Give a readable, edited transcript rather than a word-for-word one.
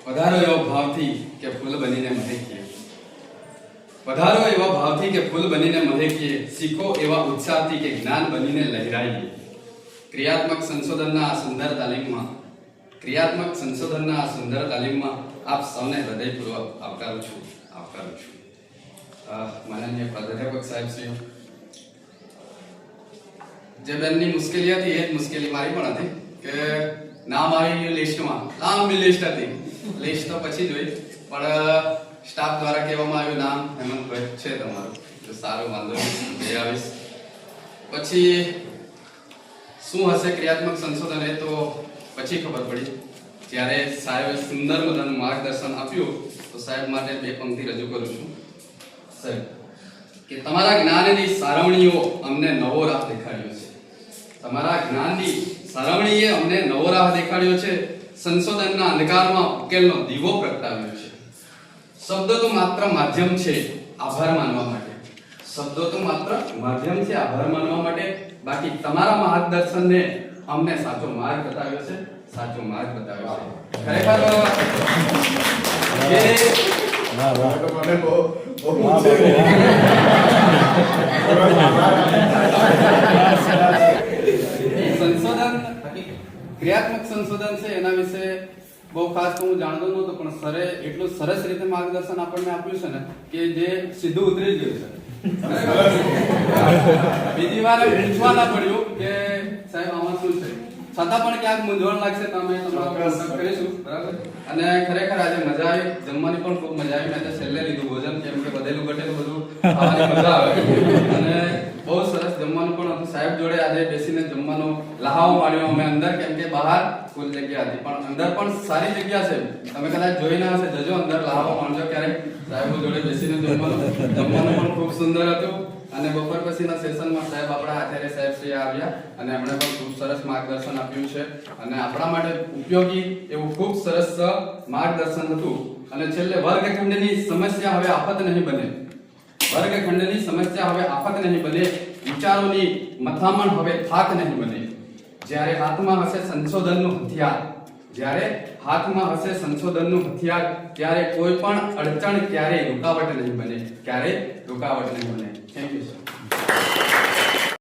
પધારો એવો ભાવથી કે ફૂલ બનીને મહેકીએ, પધારો એવા ભાવથી કે ફૂલ બનીને મહેકીએ, શીખો એવા ઉત્સાહથી કે જ્ઞાન બનીને લહેરાઈએ. ક્રિયાત્મક સંશોધનના આ સુંદર તાલીમમાં આપ સૌને હૃદયપૂર્વક આવકારું છું. માનનીય પ્રાધ્યાપક સાહેબશ્રીઓ, જે બેનની મુશ્કેલી હતી એ જ મુશ્કેલી મારી પણ હતી કે નામ આવી લિસ્ટમાં, લાંબી લિસ્ટ હતી. લિસ્ટ તો પછી જોઈ, પણ સ્ટાફ દ્વારા કહેવામાં આવ્યું નામ હેમંતભાઈ છે તમારું, તો સારું, વાંધો નહીં, જઈ આવીશ. પછી શું હશે ક્રિયાત્મક સંશોધન એ તો પછી ખબર પડી, જ્યારે સાહેબે સુંદર મજાનું માર્ગદર્શન આપ્યું. તો સાહેબ માટે બે પંક્તિ રજૂ કરું છું. સાહેબ કે તમારા જ્ઞાનની સારવણીઓ અમને નવો રાહ દેખાડ્યો છે. તમારા જ્ઞાનની સારવણીએ અમને નવો રાહ દેખાડ્યો છે. સંશોધનના અંધકારમાં ઉકેલનો દીવો પ્રગટાવ્યો છે. શબ્દો તો માત્ર માધ્યમ છે આભાર માનવા માટે. શબ્દો તો માત્ર માધ્યમ છે આભાર માનવા માટે. બાકી તમારા માર્ગદર્શનને અમને સાચો માર્ગ બતાવ્યો છે. સાચો માર્ગ બતાવ્યો છે. ખરેખર સંશોધન, ક્રિયાત્મક સંશોધન છે એના વિશે બહુ ખાસ તો હું જાણતો નહોતો, પણ સરે એટલું સરસ રીતે માર્ગદર્શન આપણને આપ્યું છે ને કે જે સીધું ઉતરી ગયું છે. બીજી વાર પૂછવા ના પડ્યું કે સાહેબ આમાં શું છે, છતાં પણ ક્યાંક મૂંઝવણ લાગશે તો અમે તમારો કોન્ટેક્ટ કરીશું, બરાબર. અને ખરેખર આજે મજા આવી, જમવાની પણ ખૂબ મજા આવી. મેં તો છેલ્લે લીધું ભોજન, કેમ કે બધેલું ઘટેલું બધું ખાવાની મજા આવે. અને બહુ સરસ જમવાનું પણ હતું. સાહેબ જોડે આજે બેસીને જમવાનો લહાવો માણ્યો અમે અંદર, કેમ કે બહાર ફૂલ જગ્યા હતી, પણ અંદર પણ સારી જગ્યા છે. તમે કદાચ જોઈ ના હશે, જજો અંદર, લહાવો માણજો ક્યારેક. સાહેબ જોડે બેસીને જમવાનું પણ ખૂબ સુંદર હતું. અને બપોર પછીના સેશનમાં સાહેબ આપણા આચાર્ય સાહેબ શ્રી આવ્યા અને એમણે પણ ખૂબ સરસ માર્ગદર્શન આપ્યું છે. અને આપણા માટે ઉપયોગી એવું ખૂબ સરસ માર્ગદર્શન હતું. અને છેલ્લે વર્ગખંડની સમસ્યા હવે આફત નહીં બને. વર્ગખંડની સમસ્યા હવે આફત નહીં બને. વિચારોની મથામણ હવે થાક નહીં બને. જ્યારે હાથમાં હશે સંશોધનનું હથિયાર, ત્યારે કોઈ પણ અડચણ ક્યારેય રૂકાવટ નહીં બને. Thank you sir.